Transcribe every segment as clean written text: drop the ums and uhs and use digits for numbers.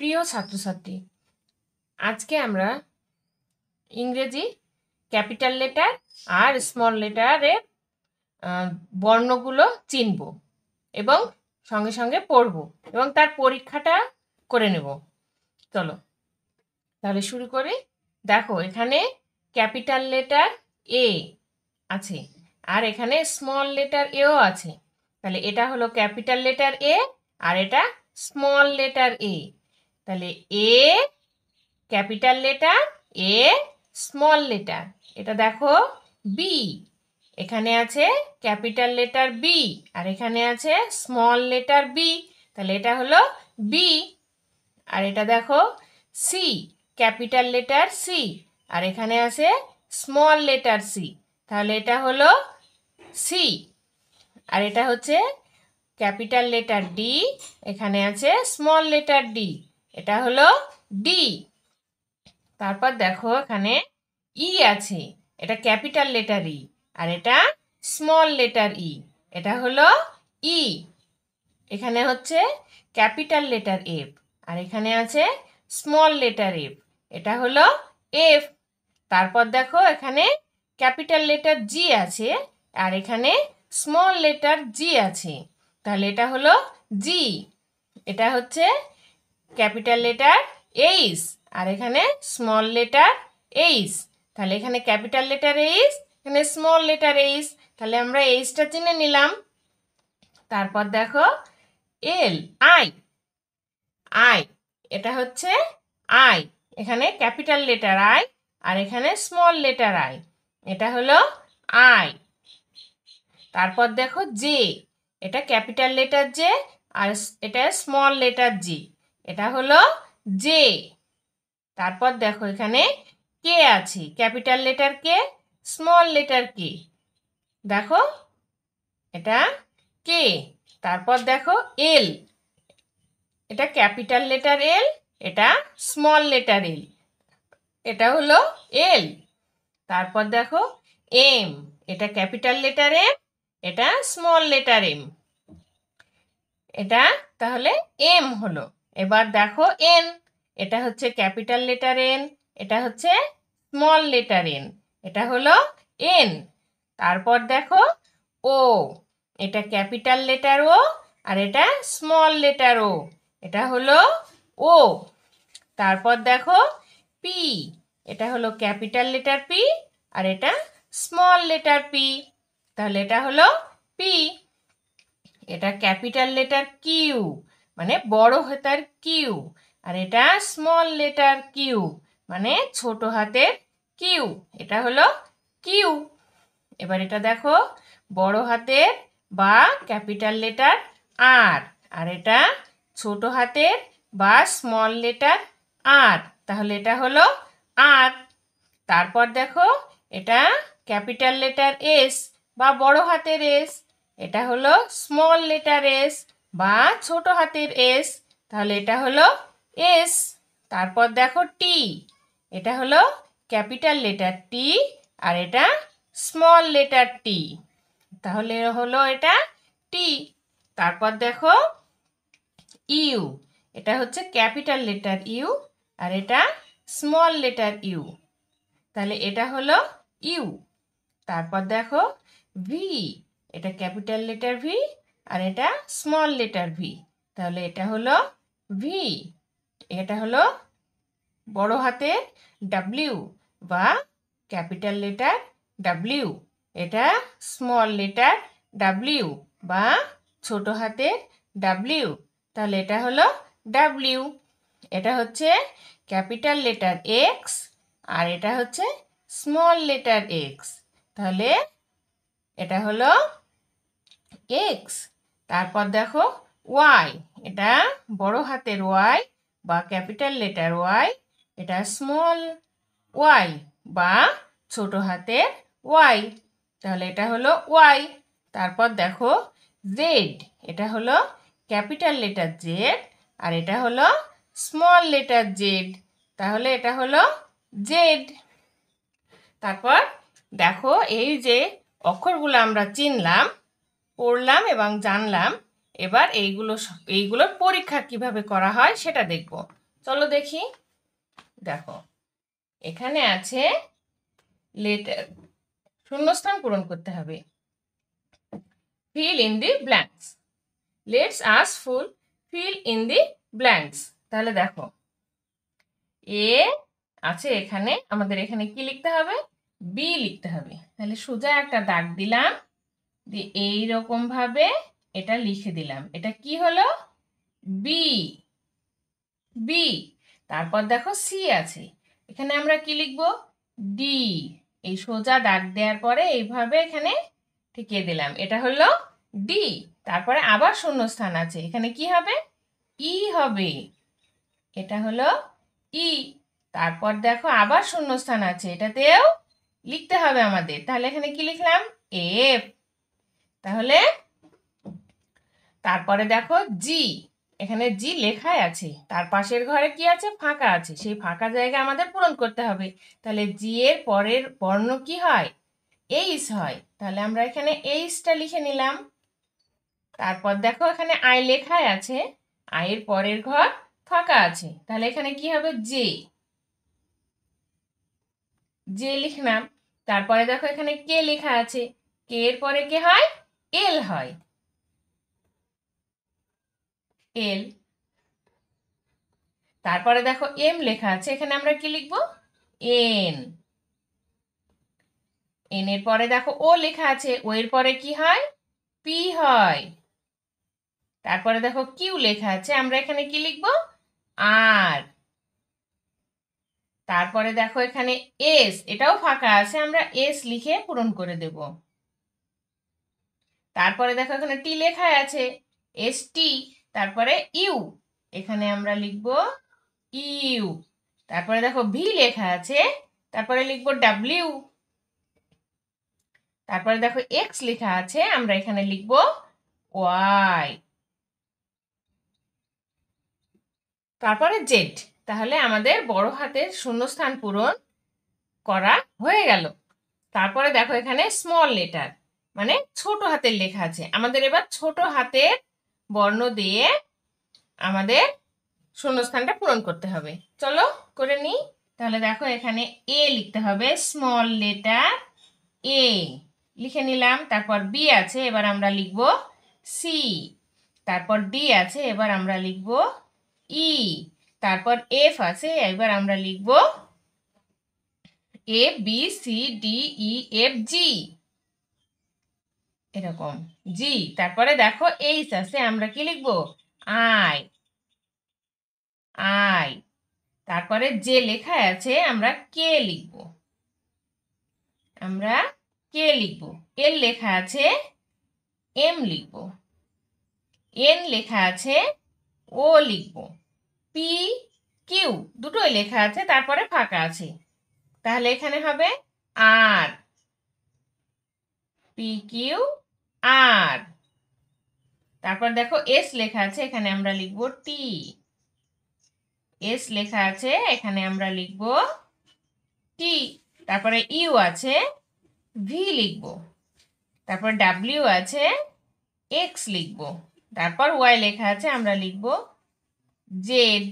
প্রিয় ছাত্রছাত্রী, আজকে আমরা ইংরেজি ক্যাপিটাল লেটার আর স্মল লেটারের বর্ণগুলো চিনব এবং সঙ্গে সঙ্গে পড়ব এবং তার পরীক্ষাটা করে নেব। চলো তাহলে শুরু করি। দেখো, এখানে ক্যাপিটাল লেটার এ আছে আর এখানে স্মল লেটার এও আছে। তাহলে এটা হলো ক্যাপিটাল লেটার এ আর এটা স্মল লেটার এ। তাহলে এ capital letter, a small letter. এটা দেখো বি, এখানে আছে ক্যাপিটাল লেটার বি আর এখানে আছে স্মল লেটার বি। তাহলে এটা হলো বি। আর এটা দেখো সি, ক্যাপিটাল লেটার সি আর এখানে আছে স্মল লেটার সি। তাহলে এটা হলো সি। আর এটা হচ্ছে ক্যাপিটাল লেটার ডি, এখানে আছে স্মল লেটার ডি, এটা হলো ডি। তারপর দেখো এখানে ই আছে, এটা ক্যাপিটাল লেটার ই আর এটা স্মল লেটার ই, এটা হলো ই। এখানে হচ্ছে ক্যাপিটাল লেটার এফ আর এখানে আছে স্মল লেটার এফ, এটা হলো এফ। তারপর দেখো এখানে ক্যাপিটাল লেটার জি আছে আর এখানে স্মল লেটার জি আছে, তাহলে এটা হলো জি। এটা হচ্ছে ক্যাপিটাল লেটার এইচ আর এখানে স্মল লেটার এইচ। তাহলে এখানে ক্যাপিটাল লেটার এইচ, এখানে স্মল লেটার এইচ, তাহলে আমরা এইচটা চিনে নিলাম। তারপর দেখো এল, আই, আই, এটা হচ্ছে আই, এখানে ক্যাপিটাল লেটার আই আর এখানে স্মল লেটার আই, এটা হলো আই। তারপর দেখো জে, এটা ক্যাপিটাল লেটার জে আর এটা স্মল লেটার জি, এটা হলো জে। তারপর দেখো এখানে কে আছে, ক্যাপিটাল লেটার কে, স্মল লেটার কে, দেখো এটা কে। তারপর দেখো এল, এটা ক্যাপিটাল লেটার এল, এটা স্মল লেটার এল, এটা হলো এল। তারপর দেখো এম, এটা ক্যাপিটাল লেটার এম, এটা স্মল লেটার এম, এটা তাহলে এম হলো। এবার দেখো এন, এটা হচ্ছে ক্যাপিটাল লেটার এন, এটা হচ্ছে স্মল লেটার এন, এটা হলো এন। তারপর দেখো ও, এটা ক্যাপিটাল লেটার ও আর এটা স্মল লেটার ও, এটা হলো ও। তারপর দেখো পি, এটা হলো ক্যাপিটাল লেটার পি আর এটা স্মল লেটার পি, তাহলে এটা হলো পি। এটা ক্যাপিটাল লেটার কিউ, মানে বড় হাতের কিউ আর এটা স্মল লেটার কিউ, মানে ছোট হাতের কিউ, এটা হলো কিউ। এবার এটা দেখো বড় হাতের বা ক্যাপিটাল লেটার আর আর এটা ছোট হাতের বা স্মল লেটার আর, তাহলে এটা হলো আর। তারপর দেখো এটা ক্যাপিটাল লেটার এস বা বড় হাতের এস, এটা হলো স্মল লেটার এস বা ছোট হাতের এস, তাহলে এটা হলো এস। তারপর দেখো টি, এটা হলো ক্যাপিটাল লেটার টি আর এটা স্মল লেটার টি, তাহলে হলো এটা টি। তারপর দেখো ইউ, এটা হচ্ছে ক্যাপিটাল লেটার ইউ আর এটা স্মল লেটার ইউ, তাহলে এটা হলো ইউ। তারপর দেখো ভি, এটা ক্যাপিটাল লেটার ভি আর এটা স্মল লেটার ভি, তাহলে এটা হলো ভি। এটা হলো বড় হাতের ডাব্লিউ বা ক্যাপিটাল লেটার ডাব্লিউ, এটা স্মল লেটার ডাব্লিউ বা ছোট হাতের ডাব্লিউ, তাহলে এটা হলো ডাব্লিউ। এটা হচ্ছে ক্যাপিটাল লেটার এক্স আর এটা হচ্ছে স্মল লেটার এক্স, তাহলে এটা হলো এক্স। তারপর দেখো ওয়াই, এটা বড় হাতের ওয়াই বা ক্যাপিটাল লেটার ওয়াই, এটা স্মল ওয়াই বা ছোট হাতের ওয়াই, তাহলে এটা হলো ওয়াই। তারপর দেখো জেড, এটা হলো ক্যাপিটাল লেটার জেড আর এটা হলো স্মল লেটার জেড, তাহলে এটা হলো জেড। তারপর দেখো এই যে অক্ষরগুলো আমরা চিনলাম, পড়লাম এবং জানলাম, এবার এইগুলোর পরীক্ষা কিভাবে করা হয় সেটা দেখব। চলো দেখি। দেখো এখানে আছে লেটার, শূন্যস্থান পূরণ করতে হবে। Fill in the blanks. Let's us full fill in the blanks. তাহলে দেখো এ আছে এখানে, আমাদের এখানে কি লিখতে হবে? বি লিখতে হবে। তাহলে সোজা একটা দাগ দিলাম, দিয়ে এইরকম ভাবে এটা লিখে দিলাম। এটা কি হলো? বি। বি। তারপর দেখো সি আছে, এখানে আমরা কি লিখব? ডি। এই সোজা দাগ দেওয়ার পরে এইভাবে এখানে ঠেকিয়ে দিলাম, এটা হলো ডি। তারপরে আবার শূন্যস্থান আছে, এখানে কি হবে? ই হবে, এটা হলো ই। তারপর দেখো আবার শূন্যস্থান আছে, এটাতেও লিখতে হবে আমাদের। তাহলে এখানে কি লিখলাম? এফ। তাহলে তারপরে দেখো জি, এখানে জি লেখাই আছে, তার পাশের ঘরে কি আছে? ফাঁকা আছে, সেই ফাঁকা জায়গা আমাদের পূরণ করতে হবে। তাহলে জি এর পরের বর্ণ কি হয়? এইচ হয়। তাহলে আমরা এখানে এইচটা লিখে নিলাম। তারপর দেখো এখানে আই লেখাই আছে, আয়ের পরের ঘর ফাঁকা আছে, তাহলে এখানে কি হবে? জে। জে লিখলাম। তারপরে দেখো এখানে কে লেখা আছে, কে এর পরে কে হয়? এল হয়, এল। তারপরে দেখো এম লেখা আছে, এখানে আমরা কি লিখব? এন। এন এর পরে দেখো ও লেখা আছে, ও এর পরে কি হয়? পি হয়। তারপরে দেখো কিউ লেখা আছে, আমরা এখানে কি লিখব? আর। তারপরে দেখো এখানে এস, এটাও ফাঁকা আছে, আমরা এস লিখে পূরণ করে দেব। তারপরে দেখো এখানে টি লেখা আছে, এস টি। তারপরে ইউ, এখানে আমরা লিখব ইউ। তারপরে দেখো ভি লেখা আছে, তারপরে লিখব ডাব্লিউ। তারপরে দেখো এক্স লেখা আছে, আমরা এখানে লিখব ওয়াই। তারপরে জেড। তাহলে আমাদের বড় হাতের শূন্যস্থান পূরণ করা হয়ে গেল। তারপরে দেখো এখানে স্মল লেটার, মানে ছোট হাতের লেখা আছে, আমাদের এবার ছোট হাতের বর্ণ দিয়ে আমাদের শূন্যস্থানটা পূরণ করতে হবে। চলো করে নিই। তাহলে দেখো এখানে এ লিখতে হবে, স্মল লেটার এ লিখে নিলাম। তারপর বি আছে, এবার আমরা লিখব সি। তারপর ডি আছে, এবার আমরা লিখব ই। তারপর এফ আছে, এবার আমরা লিখব A B C D E F G, এরকম জি। তারপরে দেখো এইচ আছে, আমরা কি লিখব? আই। আই। তারপরে যে লেখা আছে, আমরা কে লিখব, আমরা কে লিখব। এল লেখা আছে, এম লিখব। এন লেখা আছে, ও লিখব। পি কিউ দুটোই লেখা আছে, তারপরে ফাঁকা আছে, তাহলে এখানে হবে আর। P Q R. তারপর দেখো এস লেখা আছে, এখানে আমরা লিখব টি। এস লেখা আছে, এখানে আমরা লিখব টি। তারপরে ইউ আছে, ভি লিখব। তারপর ডাব্লিউ আছে, এক্স লিখব। তারপর ওয়াই লেখা আছে, আমরা লিখব জেড।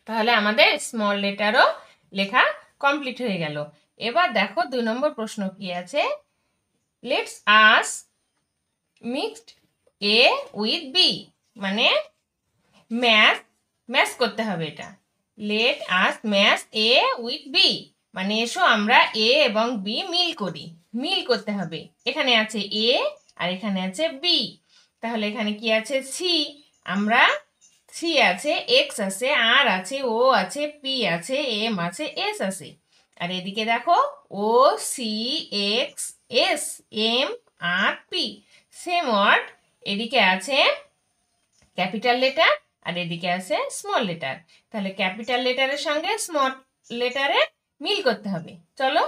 তাহলে আমাদের স্মল লেটারও লেখা কমপ্লিট হয়ে গেল। এবার দেখো 2 নম্বর প্রশ্ন কি আছে, let's us mixed A with B, মানে ম্যাথ ম্যাচ করতে হবে এটা। Let us match A with B, মানে এসো আমরা এ এবং বি মিল করি। মিল করতে হবে, এখানে আছে এ আর এখানে আছে বি। তাহলে এখানে কি আছে? সি। আমরা সি আছে, এক্স আছে, আর আছে, ও আছে, পি আছে, এম আছে, এস আছে। আর এদিকে দেখো ও C x S M R P, same word. এদিকে আছে ক্যাপিটাল লেটার আর এদিকে আছে স্মল লেটার। তাহলে ক্যাপিটাল লেটারের সঙ্গে স্মল লেটারে মিল করতে হবে। চলো,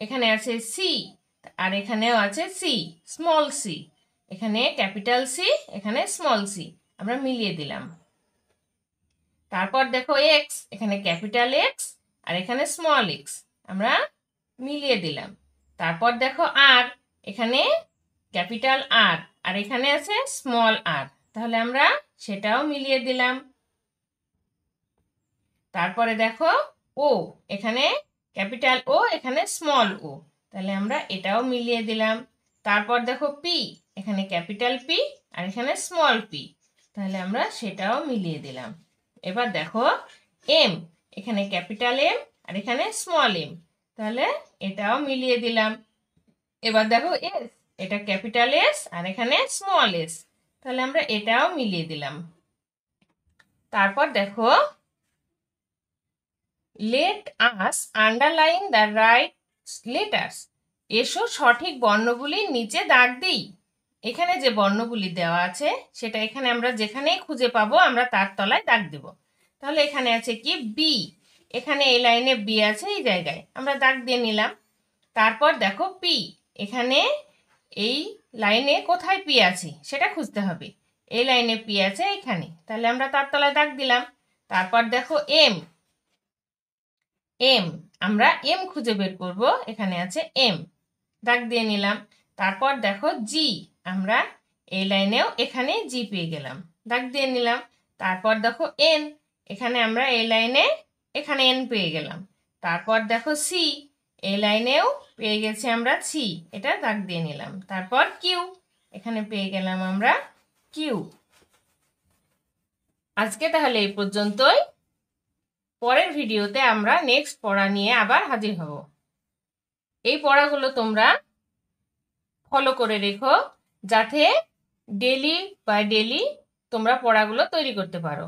এখানে আছে সি আর এখানেও আছে সি, স্মল সি। এখানে ক্যাপিটাল সি, এখানে স্মল সি, আমরা মিলিয়ে দিলাম। তারপর দেখো এক্স, এখানে ক্যাপিটাল এক্স আর এখানে স্মল এক্স, আমরা মিলিয়ে দিলাম। তারপর দেখো আর, এখানে ক্যাপিটাল আর আর এখানে আছে স্মল আর, তাহলে আমরা সেটাও মিলিয়ে দিলাম। তারপরে দেখো ও, এখানে ক্যাপিটাল ও, এখানে স্মল ও, তাহলে আমরা এটাও মিলিয়ে দিলাম। তারপর দেখো পি, এখানে ক্যাপিটাল পি আর এখানে স্মল পি, তাহলে আমরা সেটাও মিলিয়ে দিলাম। এবার দেখো এম, এখানে ক্যাপিটাল এম আর এখানে স্মল এম, তাহলে এটাও মিলিয়ে দিলাম। এবার দেখো এস, এটা ক্যাপিটাল এস আর এখানে স্মল এস, তাহলে আমরা এটাও মিলিয়ে দিলাম। তারপর দেখো let us underline the right letters, এসো সঠিক বর্ণগুলির নিচে দাগ দিই। এখানে যে বর্ণগুলি দেওয়া আছে সেটা এখানে আমরা যেখানেই খুঁজে পাবো আমরা তার তলায় দাগ দেব। তাহলে এখানে আছে কি বি, এখানে এই লাইনে বি আছে, এই জায়গায় আমরা দাগ দিয়ে নিলাম। তারপর দেখো পি, এখানে এই লাইনে কোথায় পি আছে সেটা খুঁজতে হবে। এই লাইনে পি আছে এখানে, তাহলে আমরা তার তলায় দাগ দিলাম। তারপর দেখো এম, এম আমরা এম খুঁজে বের করব, এখানে আছে এম, দাগ দিয়ে নিলাম। তারপর দেখো জি, আমরা এই লাইনেও এখানে জি পেয়ে গেলাম, দাগ দিয়ে নিলাম। তারপর দেখো এন, এখানে আমরা এই লাইনে এখানে এন পেয়ে গেলাম। তারপর দেখো সি, এই লাইনেও পেয়ে গেছি আমরা সি, এটা দাগ দিয়ে নিলাম। তারপর কিউ, এখানে পেয়ে গেলাম আমরা কিউ। আজকে তাহলে এই পর্যন্তই। পরের ভিডিওতে আমরা নেক্সট পড়া নিয়ে আবার হাজির হব। এই পড়াগুলো তোমরা ফলো করে রেখো যাতে ডেলি বাই ডেলি তোমরা পড়াগুলো তৈরি করতে পারো।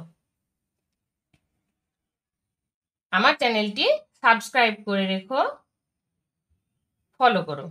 আমার চ্যানেলটি সাবস্ক্রাইব করে রেখো, ফলো করো।